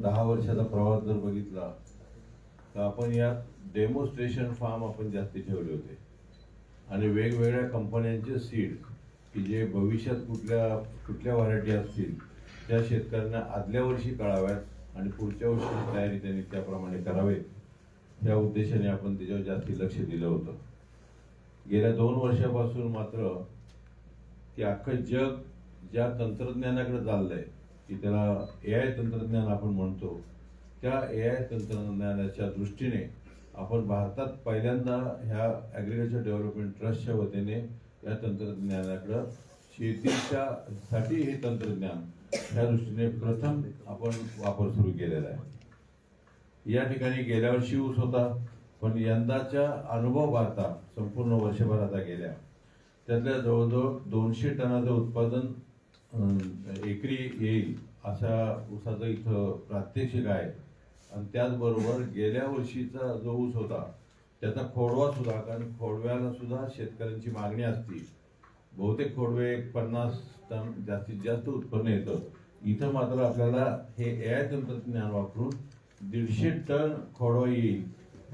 10 वर्षाचा प्रवास जर बघितला तर आपण या डेमॉन्स्ट्रेशन फार्म आपण जास्ती ठेवले होते आणि वेगवेगळ्या कंपन्यांचे सीड की जे भविष्यात कुठल्या व्हरायटी असतील त्या शेतकऱ्यांना आदल्या वर्षी कळाव्यात आणि पुढच्या वर्षी तयारी त्यांनी त्याप्रमाणे करावे या उद्देशाने आपण त्याच्यावर जास्ती लक्ष दिलं होतं। गेल्या 2 वर्षापासून मात्र की अख्खं जग ज्या तंत्रज्ञानाकडे चाललंय की त्याला AI तंत्रज्ञान आपण म्हणतो, त्या AI तंत्रज्ञानाच्या दृष्टीने आपण भारतात पहिल्यांदा ह्या ॲग्रिकल्चर डेव्हलपमेंट ट्रस्टच्या वतीने या तंत्रज्ञानाकडे शेतीसाठी हे तंत्रज्ञान ह्या दृष्टीने प्रथम आपण वापर सुरू केलेला आहे। या ठिकाणी गेल्या वर्षी ऊस होता, पण यंदाच्या अनुभव पाहता संपूर्ण वर्षभराचा गेल्या त्यातल्या जवळजवळ 200 टनाचं उत्पादन एकरी येईल अशा ऊसाचं इथं प्रात्यक्षिक आहे। आणि त्याचबरोबर गेल्या वर्षीचा जो ऊस होता त्याचा खोडवा सुद्धा, कारण खोडव्याला सुद्धा शेतकऱ्यांची मागणी असती, बहुतेक खोडवे 50 टन जास्तीत जास्त उत्पन्न येतं। इथं मात्र आपल्याला हे AI तंत्रज्ञान वापरून 150 टन खोडवा येईल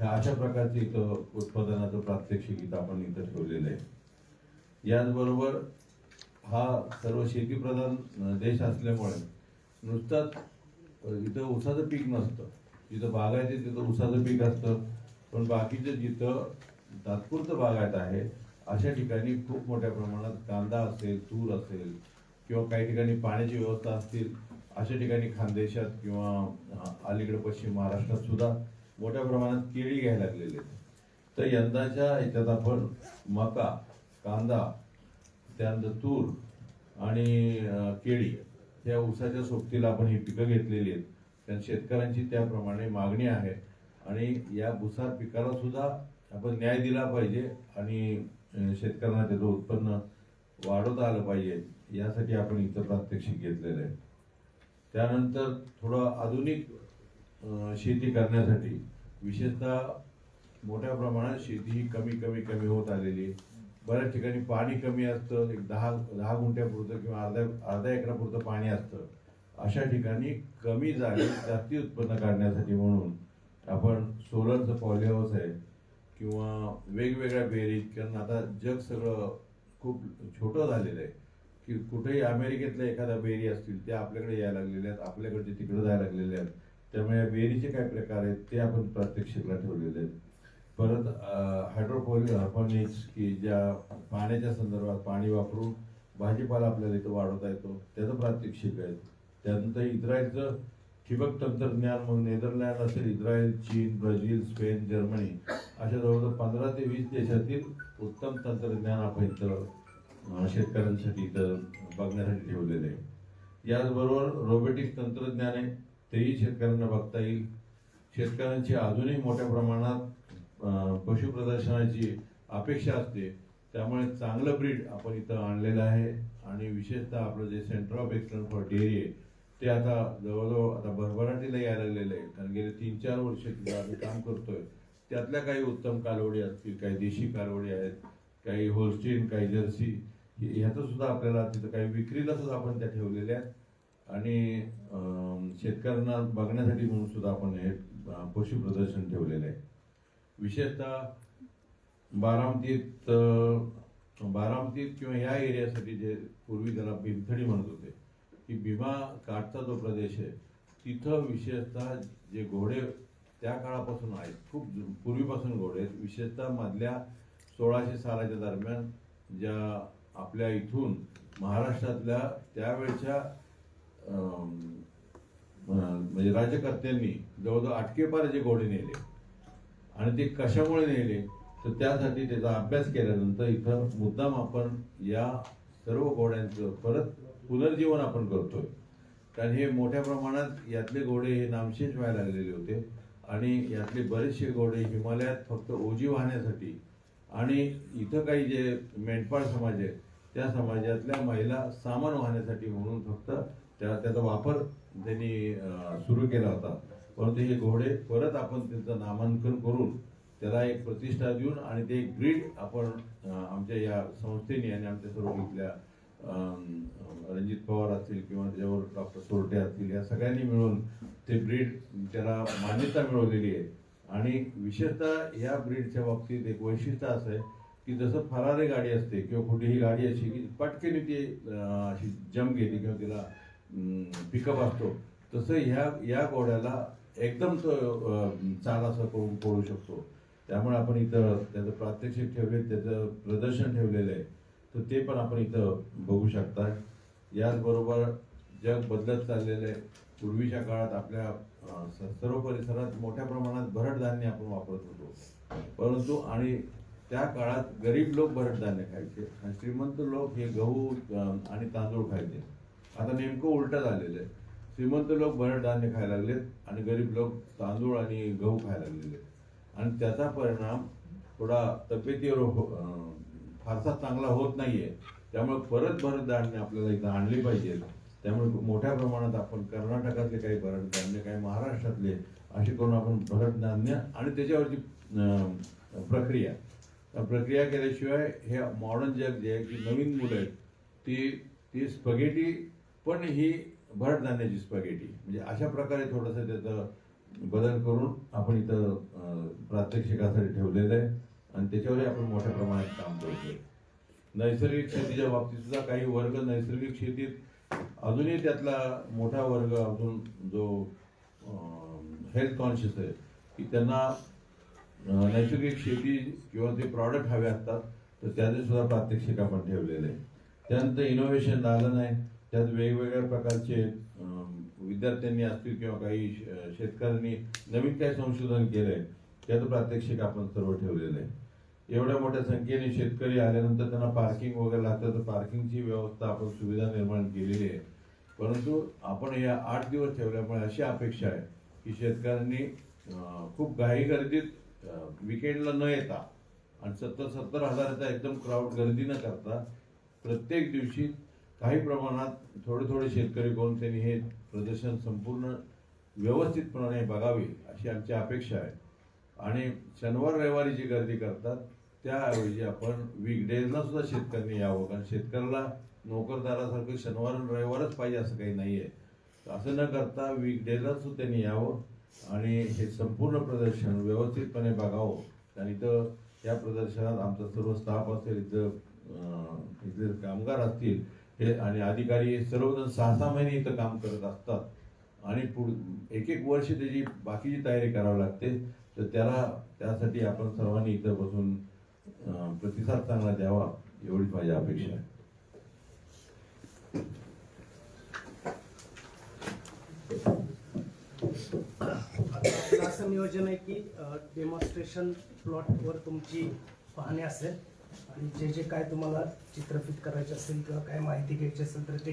अशा प्रकारचे इथं उत्पादनाचं प्रात्यक्षिक इथं आपण इथं ठेवलेलं आहे। याचबरोबर हा सर्व शेतीप्रधान देश असल्यामुळे नुसताच इथं ऊसाचं पीक नसतं, जिथं बागायत तिथं ऊसाचं पीक असतं, पण बाकीचं जिथं तात्पुरतं बागायत आहे अशा ठिकाणी खूप मोठ्या प्रमाणात कांदा असेल, तूर असेल किंवा काही ठिकाणी पाण्याची व्यवस्था असतील अशा ठिकाणी खानदेशात किंवा अलीकडे पश्चिम महाराष्ट्रात सुद्धा मोठ्या प्रमाणात केळी घ्यायला लागलेली आहेत। तर यंदाच्या ह्याच्यात आपण मका, कांदा, त्यानंतर तूर आणि केळी या ऊसाच्या सोबतीला आपण ही पिकं घेतलेली आहेत, कारण शेतकऱ्यांची त्याप्रमाणे मागणी आहे आणि या भुसार पिकाला सुद्धा आपण न्याय दिला पाहिजे आणि शेतकऱ्यांना त्याचं उत्पन्न वाढवता आलं पाहिजे यासाठी आपण इथं प्रात्यक्षिक घेतलेलं आहे। त्यानंतर थोडं आधुनिक शेती करण्यासाठी विशेषतः मोठ्या प्रमाणात शेती ही कमी होत आलेली आहे। बऱ्याच ठिकाणी पाणी कमी असतं, एक 10 गुंठ्यापुरतं किंवा अर्धा एकरापुरतं पाणी असतं, अशा ठिकाणी कमी जागेत जास्ती उत्पन्न काढण्यासाठी म्हणून आपण सोलरचं पॉली हाऊस आहे किंवा वेगवेगळ्या बेरीज, कारण आता जग सगळं खूप छोटं झालेलं आहे की कुठेही अमेरिकेतल्या एखाद्या बेरी असतील त्या आपल्याकडे यायला लागलेल्या आहेत, आपल्याकडचे तिकडे जायला लागलेले आहेत, त्यामुळे या बेरीचे काय प्रकार आहेत ते आपण प्रात्यक्षिकला ठेवलेले आहेत। परत हायड्रोपोनिक्स की ज्या पाण्याच्या संदर्भात पाणी वापरून भाजीपाला आपल्याला इथं वाढवता येतो त्याचं प्रात्यक्षिक आहे। त्यानंतर इस्रायलचं ठिबक तंत्रज्ञान, मग नेदरलँड असेल, इस्रायल, चीन, ब्राझील, स्पेन, जर्मनी अशा जवळजवळ 15 ते 20 देशातील उत्तम तंत्रज्ञान आपण इथं शेतकऱ्यांसाठी इथं बघण्यासाठी ठेवलेले आहे। याचबरोबर रोबोटिक तंत्रज्ञान आहे, तेही शेतकऱ्यांना बघता येईल। शेतकऱ्यांची अजूनही मोठ्या प्रमाणात पशु प्रदर्शनाची अपेक्षा असते, त्यामुळे चांगलं ब्रीड आपण इथं आणलेलं आहे आणि विशेषतः आपलं जे centre of excellence for dairy आहे ते आता जवळजवळ आता भरभराटीला यायला लागलेलं आहे, कारण गेले 3-4 वर्ष तिथं आम्ही काम करतोय। त्यातल्या काही उत्तम कालवडी असतील, काही देशी कालवडी आहेत, काही होल्स्टीन, काही जर्सी, ह्याचं सुद्धा आपल्याला तिथं काही विक्रीला सुद्धा आपण त्या ठेवलेल्या आहेत आणि शेतकऱ्यांना बघण्यासाठी म्हणून सुद्धा आपण हे पशु प्रदर्शन ठेवलेलं आहे। विशेषतः बारामतीत किंवा या एरियासाठी जे पूर्वी त्याला भीमथडी म्हणत होते की भीमा काठचा जो प्रदेश आहे तिथं विशेषतः जे घोडे त्या काळापासून आहेत, खूप पूर्वीपासून घोडे आहेत, विशेषतः मधल्या 1600 सालाच्या दरम्यान ज्या आपल्या इथून महाराष्ट्रातल्या त्यावेळच्या म्हणजे राज्यकर्त्यांनी जवळजवळ अटकेपार जे घोडे नेले आणि ते कशामुळे नेले तर त्यासाठी त्याचा अभ्यास केल्यानंतर इथं मुद्दाम आपण या सर्व घोड्यांचं परत पुनर्जीवन आपण करतोय, कारण हे मोठ्या प्रमाणात यातले घोडे हे नामशेष व्हायला लागलेले होते आणि यातले बरेचसे घोडे हिमालयात फक्त ओझी वाहण्यासाठी आणि इथं काही जे मेंढपाळ समाज आहे त्या समाजातल्या महिला सामान वाहण्यासाठी म्हणून फक्त त्याचा वापर त्यांनी सुरू केला होता। परंतु हे घोडे परत आपण त्यांचं नामांकन करून त्याला एक प्रतिष्ठा देऊन आणि ते एक ब्रीड आपण आमच्या या संस्थेने आणि आमच्या सर्व इथल्या रणजित पवार असतील किंवा त्याच्यावर डॉक्टर सोरटे असतील, या सगळ्यांनी मिळून ते ब्रीड त्याला मान्यता मिळवलेली आहे. आणि विशेषतः या ब्रीडच्या बाबतीत एक वैशिष्ट्य असं आहे की जसं फरारी गाडी असते किंवा कुठलीही गाडी अशी की पटकन ती अशी जंप घेते किंवा तिला पिकअप असतो, तसं या घोड्याला एकदम तो चाल असं करून पळू शकतो. त्यामुळे आपण इथं त्याचं प्रात्यक्षिक ठेवले, त्याचं प्रदर्शन ठेवलेलं आहे, तर ते पण आपण इथं बघू शकता. याचबरोबर जग बदलत चाललेलं आहे. पूर्वीच्या काळात आपल्या सर्व परिसरात मोठ्या प्रमाणात भरड धान्य आपण वापरत होतो, परंतु आणि त्या काळात गरीब लोक भरड धान्य खायचे आणि श्रीमंत लोक हे गहू आणि तांदूळ खायचे. आता नेमकं उलटं झालेलं आहे. श्रीमंत लोक भरड धान्य खायला लागलेत आणि गरीब लोक तांदूळ आणि गहू खायला लागलेले, आणि त्याचा परिणाम थोडा तब्येतीवर फारसा चांगला होत नाहीये. त्यामुळे परत भरड धान्य आपल्याला इथं आणली पाहिजे. त्यामुळे मोठ्या प्रमाणात आपण कर्नाटकातले काही भरड धान्य, काही महाराष्ट्रातले असे करून आपण भरड धान्य आणि त्याच्यावरची प्रक्रिया केल्याशिवाय हे मॉडर्न जग जे आहे की नवीन मुलं आहेत ती स्पगेटी पण ही भरड धान्याची स्पगेटी, म्हणजे अशा प्रकारे थोडंसं त्याचं बदल करून आपण इथं प्रात्यक्षिकासाठी ठेवलेलं आहे आणि त्याच्यावरही आपण मोठ्या प्रमाणात काम करतोय. नैसर्गिक शेतीच्या बाबतीत सुद्धा काही वर्ग नैसर्गिक शेतीत अजूनही त्यातला मोठा वर्ग अजून जो हेल्थ कॉन्शियस आहे की त्यांना नैसर्गिक शेती किंवा ते प्रॉडक्ट हवे असतात, तर त्याचे सुद्धा प्रात्यक्षिक आपण ठेवलेले आहे. त्यानंतर इनोव्हेशन झालं नाही, त्यात वेगवेगळ्या प्रकारचे विद्यार्थ्यांनी असतील किंवा काही शेतकऱ्यांनी नवीन काही संशोधन केलंय, त्याचं प्रात्यक्षिक आपण सर्व ठेवलेलं आहे. एवढ्या मोठ्या संख्येने शेतकरी आल्यानंतर त्यांना पार्किंग वगैरे लागतं, तर पार्किंगची व्यवस्था आपण सुविधा निर्माण केलेली आहे. परंतु आपण या 8 दिवस ठेवल्यामुळे अशी अपेक्षा आहे की शेतकऱ्यांनी खूप घाई गर्दीत विकेंडला न येता आणि 70,000 हजाराचा एकदम क्राऊड गर्दी न करता प्रत्येक दिवशी काही प्रमाणात थोडे शेतकरी करून त्यांनी हे प्रदर्शन संपूर्ण व्यवस्थितपणे बघावे अशी आमची अपेक्षा आहे. आणि शनिवार रविवारी जी गर्दी करतात त्याऐवजी आपण वीकडेजला सुद्धा शेतकऱ्यांनी यावं, कारण शेतकऱ्याला नोकरदारासारखं शनिवार आणि रविवारच पाहिजे असं काही नाही आहे. असं न करता वीकडेजला सुद्धा त्यांनी यावं आणि हे संपूर्ण प्रदर्शन व्यवस्थितपणे बघावं. आणि इथं या प्रदर्शनात आमचा सर्व स्टाफ असेल, इथले कामगार असतील, हे आणि अधिकारी सर्वजण 6-6 महिने इथं काम करत असतात आणि एक वर्ष त्याची बाकीची तयारी करावी लागते. तर त्यासाठी आपण सर्वांनी इथं बसून प्रतिसाद चांगला द्यावा एवढीच माझी अपेक्षा आहे. असं नियोजन आहे की डेमॉन्स्ट्रेशन प्लॉटवर तुमची पाहणी असेल आणि जे काय तुम्हाला चित्रफित करायचे असेल किंवा काय माहिती घ्यायची असेल तर ते